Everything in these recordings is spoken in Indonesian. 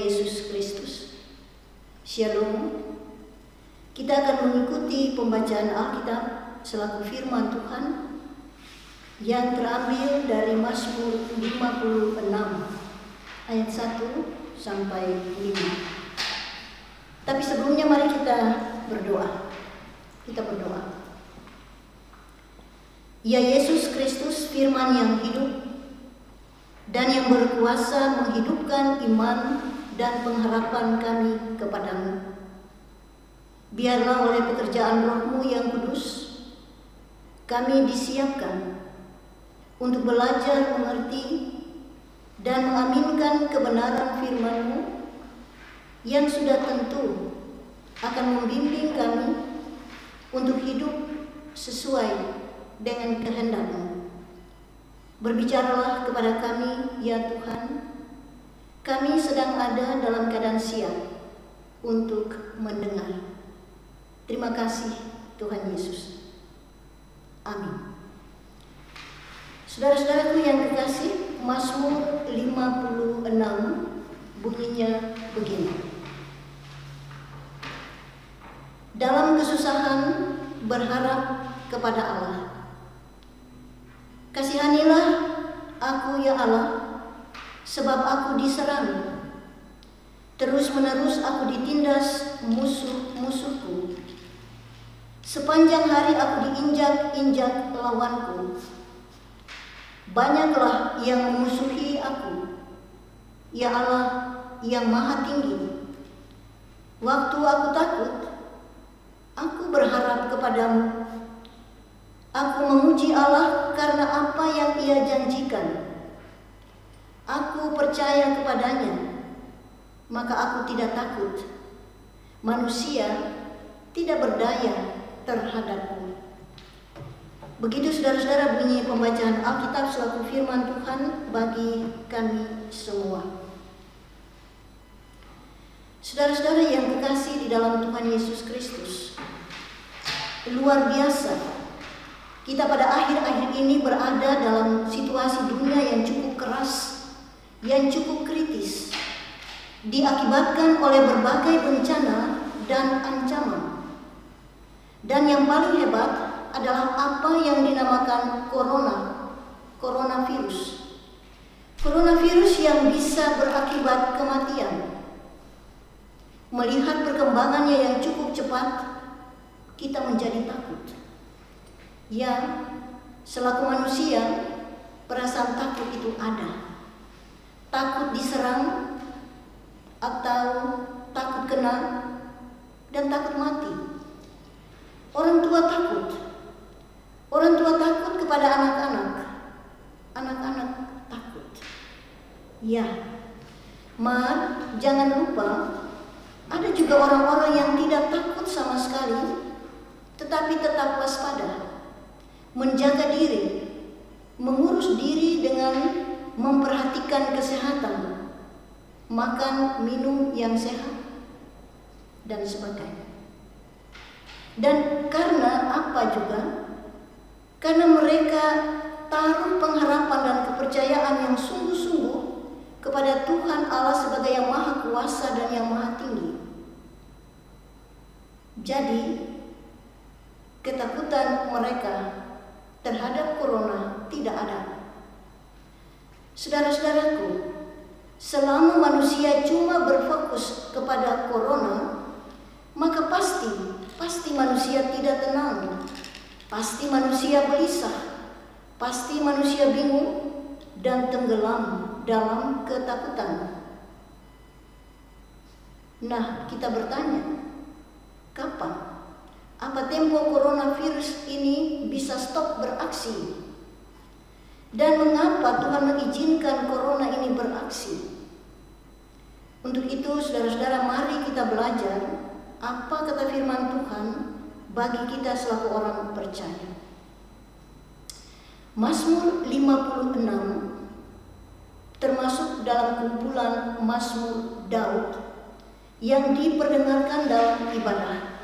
Yesus Kristus. Shalom. Kita akan mengikuti pembacaan Alkitab selaku firman Tuhan yang terambil dari Mazmur 56 ayat 1 sampai 5. Tapi sebelumnya mari kita berdoa. Kita berdoa. Ya Yesus Kristus, firman yang hidup dan yang berkuasa menghidupkan iman dan pengharapan kami kepadamu. Biarlah oleh pekerjaan Roh-Mu yang kudus, kami disiapkan untuk belajar mengerti dan mengaminkan kebenaran firman-Mu yang sudah tentu akan membimbing kami untuk hidup sesuai dengan kehendak-Mu. Berbicaralah kepada kami, ya Tuhan. Kami sedang ada dalam keadaan siap untuk mendengar. Terima kasih Tuhan Yesus. Amin. Saudara-saudaraku yang kekasih, Mazmur 56 bunyinya begini. Dalam kesusahan berharap kepada Allah. Kasihanilah aku ya Allah, sebab aku diserang. Terus-menerus aku ditindas musuh-musuhku. Sepanjang hari aku diinjak-injak lawanku. Banyaklah yang memusuhi aku, ya Allah yang maha tinggi. Waktu aku takut, aku berharap kepadamu. Aku memuji Allah karena apa yang Ia janjikan. Aku percaya kepadanya, maka aku tidak takut. Manusia tidak berdaya terhadapku. Begitu saudara-saudara bunyi pembacaan Alkitab selaku firman Tuhan bagi kami semua. Saudara-saudara yang kekasih di dalam Tuhan Yesus Kristus, luar biasa. Kita pada akhir-akhir ini berada dalam situasi dunia yang cukup keras, yang cukup kritis, diakibatkan oleh berbagai bencana dan ancaman. Dan yang paling hebat adalah apa yang dinamakan coronavirus. Coronavirus yang bisa berakibat kematian. Melihat perkembangannya yang cukup cepat, kita menjadi takut. Ya, selaku manusia, perasaan takut itu ada. Takut diserang, atau takut kena, dan takut mati. Orang tua takut. Orang tua takut kepada anak-anak. Anak-anak takut. Ya, jangan lupa, ada juga orang-orang yang tidak takut sama sekali, tetapi tetap waspada. Menjaga diri, mengurus diri dengan memperhatikan kesehatan, makan, minum yang sehat, dan sebagainya. Dan karena apa juga? Karena mereka taruh pengharapan dan kepercayaan yang sungguh-sungguh kepada Tuhan Allah sebagai yang maha kuasa dan yang maha tinggi. Jadi, ketakutan mereka terhadap corona tidak ada. Saudara-saudaraku, selama manusia cuma berfokus kepada corona, maka pasti manusia tidak tenang. Pasti manusia gelisah. Pasti manusia bingung dan tenggelam dalam ketakutan. Nah, kita bertanya, kapan? Apa tempo coronavirus ini bisa stop beraksi? Dan mengapa Tuhan mengizinkan corona ini beraksi? Untuk itu, saudara-saudara, mari kita belajar apa kata firman Tuhan bagi kita selaku orang percaya. Mazmur 56 termasuk dalam kumpulan Mazmur Daud yang diperdengarkan dalam ibadah.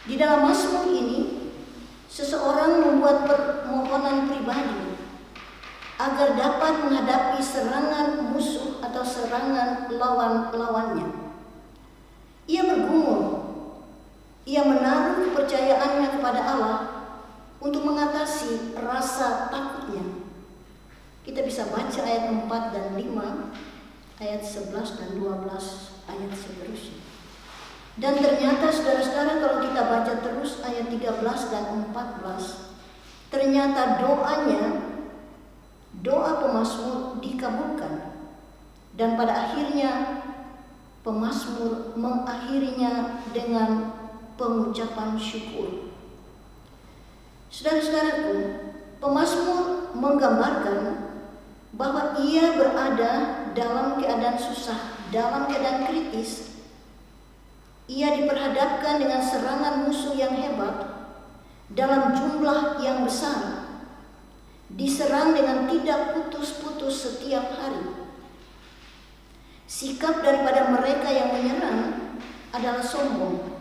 Di dalam Mazmur ini, seseorang membuat permohonan pribadi agar dapat menghadapi serangan musuh atau serangan lawan-lawannya. Ia bergumul, ia menaruh kepercayaannya kepada Allah untuk mengatasi rasa takutnya. Kita bisa baca ayat 4 dan 5, ayat 11 dan 12, ayat seterusnya. Dan ternyata saudara-saudara, kalau kita baca terus ayat 13 dan 14, ternyata doa pemazmur dikabulkan. Dan pada akhirnya pemazmur mengakhirinya dengan pengucapan syukur. Saudara-saudaraku, pemazmur menggambarkan bahwa ia berada dalam keadaan susah, dalam keadaan kritis. Ia diperhadapkan dengan serangan musuh yang hebat dalam jumlah yang besar, diserang dengan tidak putus-putus setiap hari. Sikap daripada mereka yang menyerang adalah sombong.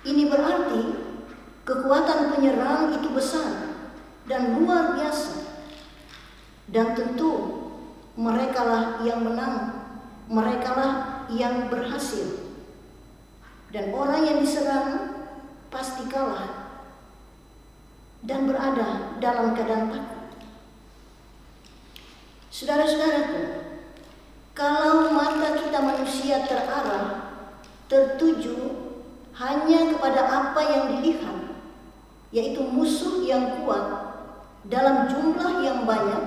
Ini berarti kekuatan penyerang itu besar dan luar biasa. Dan tentu merekalah yang menang, merekalah yang berhasil. Dan orang yang diserang pasti kalah dan berada dalam keadaan takut. Saudara-saudaraku, kalau mata kita manusia terarah, tertuju hanya kepada apa yang dilihat, yaitu musuh yang kuat dalam jumlah yang banyak,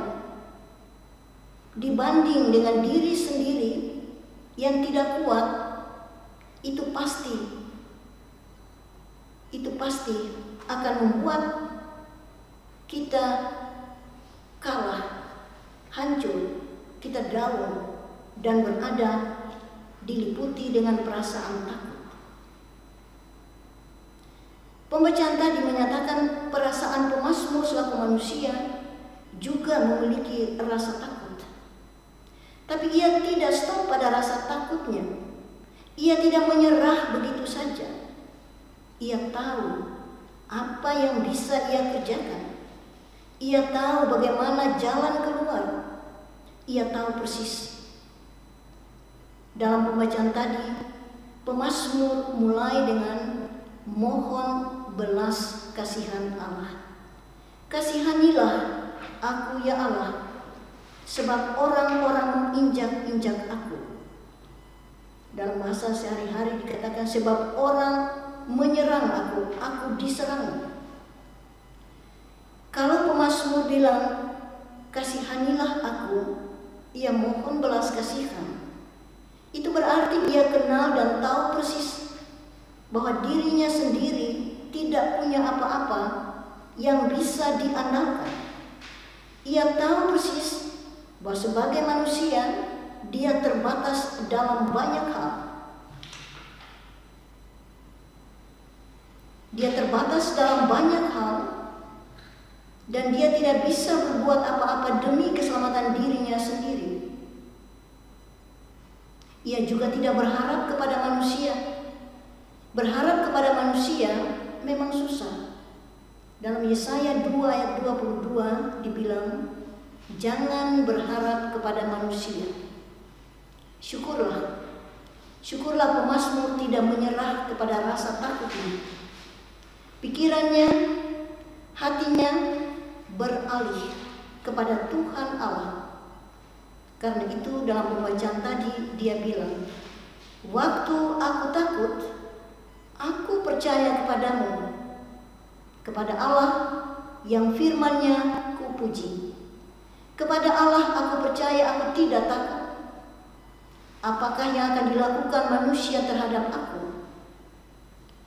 dibanding dengan diri sendiri yang tidak kuat, itu pasti akan membuat kita kalah, hancur, kita down, dan berada diliputi dengan perasaan takut. Pembacaan tadi menyatakan perasaan pemazmur selaku manusia juga memiliki rasa takut. Tapi ia tidak stop pada rasa takutnya. Ia tidak menyerah begitu saja. Ia tahu apa yang bisa ia kerjakan. Ia tahu bagaimana jalan keluar. Ia tahu persis. Dalam pembacaan tadi, pemazmur mulai dengan mohon belas kasihan Allah. Kasihanilah aku ya Allah, sebab orang-orang menginjak-injak aku. Dalam bahasa sehari-hari dikatakan sebab orang menyerang aku diserang. Kalau pemazmur bilang kasihanilah aku, ia mohon belas kasihan. Itu berarti ia kenal dan tahu persis bahwa dirinya sendiri tidak punya apa-apa yang bisa diandalkan. Ia tahu persis bahwa sebagai manusia dia terbatas dalam banyak hal. Dia terbatas dalam banyak hal dan dia tidak bisa berbuat apa-apa demi keselamatan dirinya sendiri. Ia juga tidak berharap kepada manusia. Berharap kepada manusia memang susah. Dalam Yesaya 2 ayat 22 dibilang, jangan berharap kepada manusia. Syukurlah pemazmur tidak menyerah kepada rasa takutnya. Pikirannya, hatinya beralih kepada Tuhan Allah. Karena itu dalam pembacaan tadi dia bilang, waktu aku takut, aku percaya kepadamu, kepada Allah yang firman-Nya kupuji. Kepada Allah aku percaya, aku tidak takut. Apakah yang akan dilakukan manusia terhadap aku?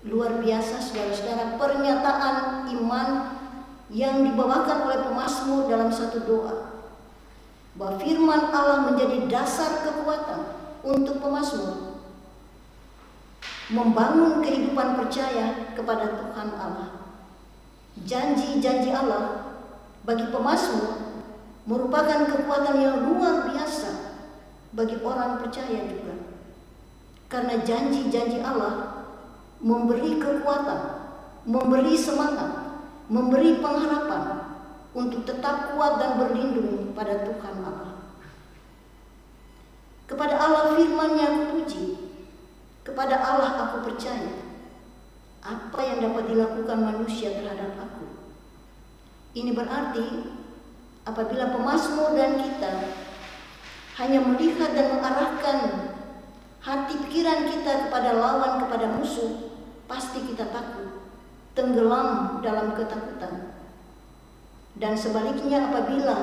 Luar biasa saudara-saudara pernyataan iman yang dibawakan oleh pemazmur dalam satu doa. Bahwa firman Allah menjadi dasar kekuatan untuk pemazmur. Membangun kehidupan percaya kepada Tuhan Allah. Janji-janji Allah bagi pemazmur merupakan kekuatan yang luar biasa bagi orang percaya juga. Karena janji-janji Allah memberi kekuatan, memberi semangat, memberi pengharapan untuk tetap kuat dan berlindung pada Tuhan Allah. Kepada Allah firman-Nya aku puji, kepada Allah aku percaya. Apa yang dapat dilakukan manusia terhadap aku? Ini berarti apabila pemazmur dan kita hanya melihat dan mengarahkan hati pikiran kita kepada lawan, kepada musuh, pasti kita takut, tenggelam dalam ketakutan. Dan sebaliknya apabila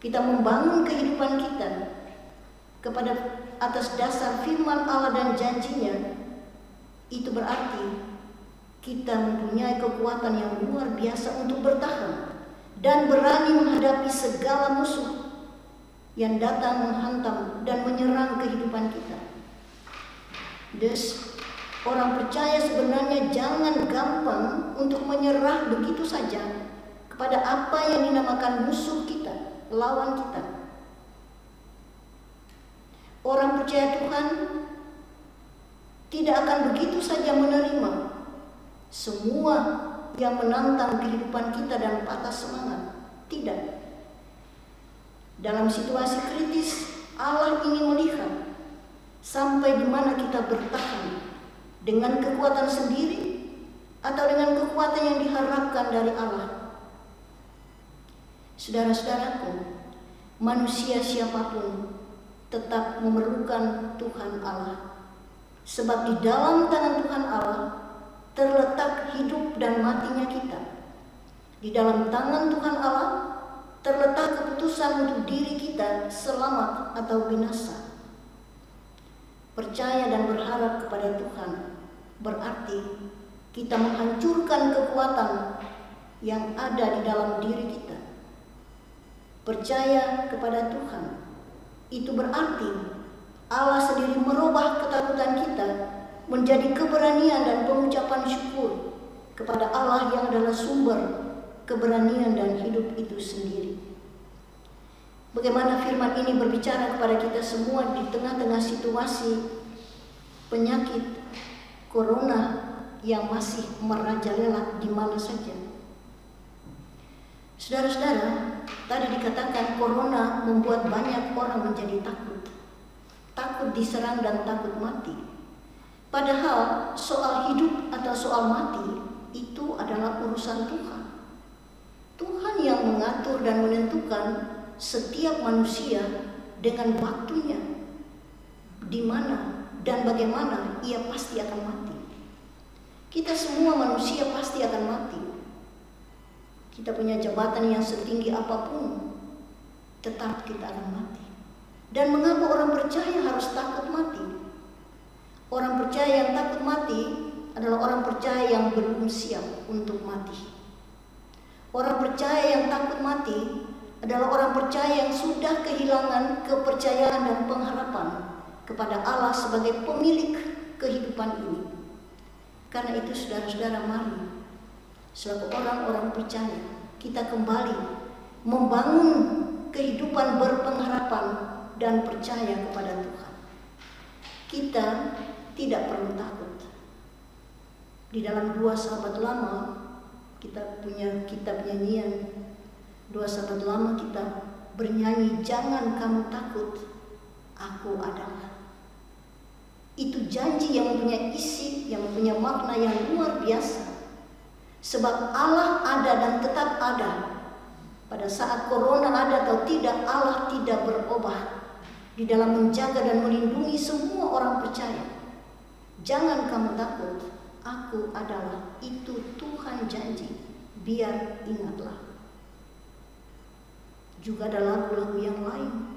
kita membangun kehidupan kita kepada atas dasar firman Allah dan janjinya, itu berarti kita mempunyai kekuatan yang luar biasa untuk bertahan dan berani menghadapi segala musuh yang datang menghantam dan menyerang kehidupan kita. Dus, orang percaya sebenarnya jangan gampang untuk menyerah begitu saja kepada apa yang dinamakan musuh kita, lawan kita. Orang percaya Tuhan tidak akan begitu saja menerima semua yang menantang kehidupan kita dan patah semangat. Tidak. Dalam situasi kritis, Allah ingin melihat sampai di mana kita bertahan dengan kekuatan sendiri atau dengan kekuatan yang diharapkan dari Allah. Saudara-saudaraku, manusia siapapun tetap memerlukan Tuhan Allah. Sebab di dalam tangan Tuhan Allah terletak hidup dan matinya kita. Di dalam tangan Tuhan Allah terletak keputusan untuk diri kita selamat atau binasa. Percaya dan berharap kepada Tuhan berarti kita menghancurkan kekuatan yang ada di dalam diri kita. Percaya kepada Tuhan itu berarti Allah sendiri merubah ketakutan kita menjadi keberanian dan pengucapan syukur kepada Allah yang adalah sumber keberanian dan hidup itu sendiri. Bagaimana firman ini berbicara kepada kita semua di tengah-tengah situasi penyakit corona yang masih merajalela di mana saja. Saudara-saudara, tadi dikatakan corona membuat banyak orang menjadi takut. Takut diserang dan takut mati. Padahal soal hidup atau soal mati itu adalah urusan Tuhan. Tuhan yang mengatur dan menentukan setiap manusia dengan waktunya, di mana dan bagaimana ia pasti akan mati. Kita semua manusia pasti akan mati. Kita punya jabatan yang setinggi apapun, tetap kita akan mati. Dan mengapa orang percaya harus takut mati? Orang percaya yang takut mati adalah orang percaya yang belum siap untuk mati. Orang percaya yang takut mati adalah orang percaya yang sudah kehilangan kepercayaan dan pengharapan kepada Allah sebagai pemilik kehidupan ini. Karena itu saudara-saudara, mari selaku orang-orang percaya kita kembali membangun kehidupan berpengharapan dan percaya kepada Tuhan. Kita tidak perlu takut. Di dalam 2 Sahabat Lama kita punya kitab nyanyian 2 Sahabat Lama, kita bernyanyi, jangan kamu takut, aku adalah. Itu janji yang mempunyai isi, yang mempunyai makna yang luar biasa. Sebab Allah ada dan tetap ada. Pada saat corona ada atau tidak, Allah tidak berubah di dalam menjaga dan melindungi semua orang percaya. Jangan kamu takut, aku adalah. Itu Tuhan janji, biar ingatlah. Juga ada lagu-lagu yang lain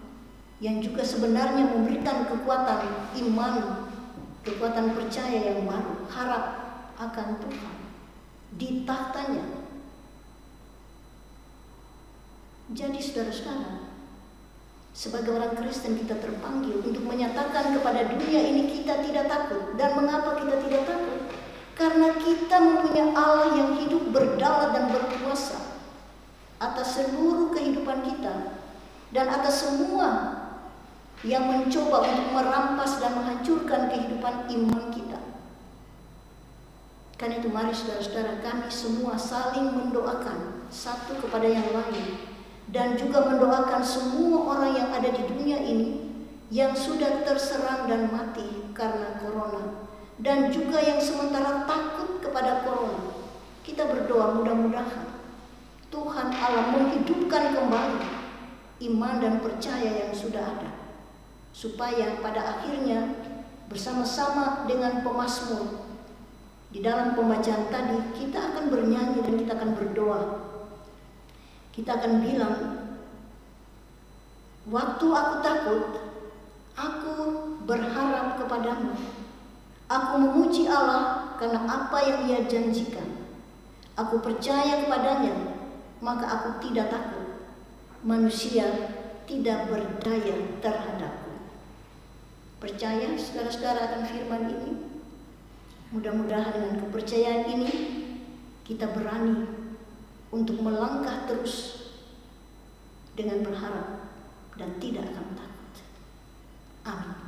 yang juga sebenarnya memberikan kekuatan iman, kekuatan percaya yang baru, harap akan Tuhan di tahtanya. Jadi saudara-saudara, sebagai orang Kristen kita terpanggil untuk menyatakan kepada dunia ini kita tidak takut. Dan mengapa kita tidak takut? Karena kita mempunyai Allah yang hidup, berdaulat dan berkuasa atas seluruh kehidupan kita dan atas semua yang mencoba untuk merampas dan menghancurkan kehidupan iman kita. Karena itu mari saudara-saudara, kami semua saling mendoakan satu kepada yang lain, dan juga mendoakan semua orang yang ada di dunia ini yang sudah terserang dan mati karena corona, dan juga yang sementara takut kepada corona. Kita berdoa mudah-mudahan Tuhan Allah menghidupkan kembali iman dan percaya yang sudah ada, supaya pada akhirnya bersama-sama dengan pemazmur di dalam pembacaan tadi kita akan bernyanyi dan kita akan berdoa. Kita akan bilang, waktu aku takut, aku berharap kepadamu. Aku memuji Allah karena apa yang Ia janjikan. Aku percaya kepadanya, maka aku tidak takut. Manusia tidak berdaya terhadapku. Percaya saudara-saudara akan firman ini? Mudah-mudahan dengan kepercayaan ini kita berani untuk melangkah terus dengan berharap dan tidak akan takut. Amin.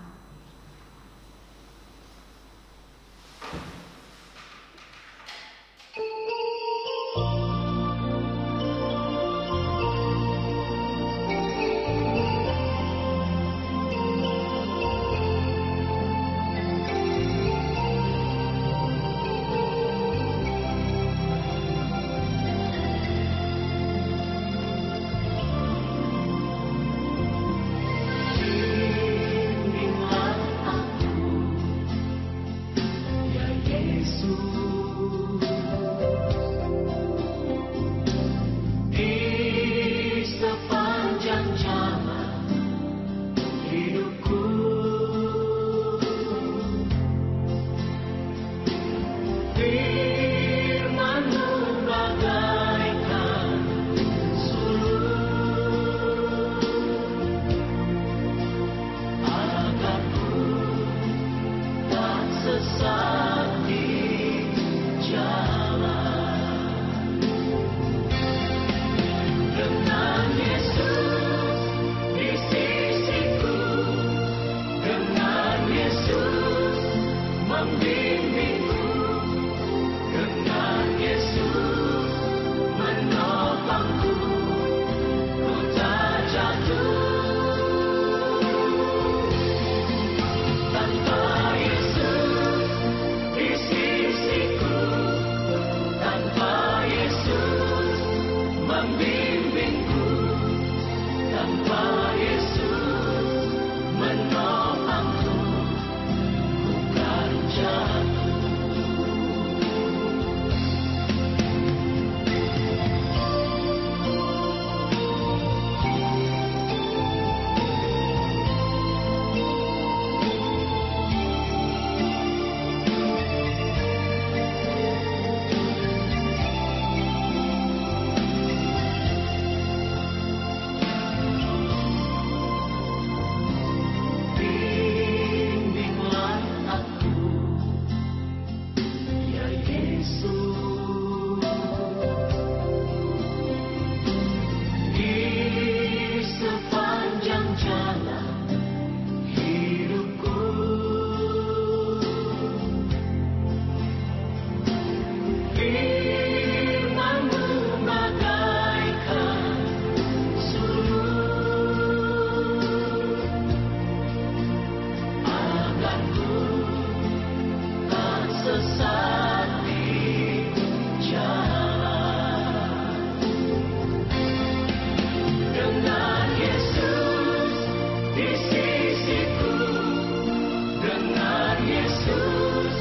Yesus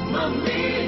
membimbing.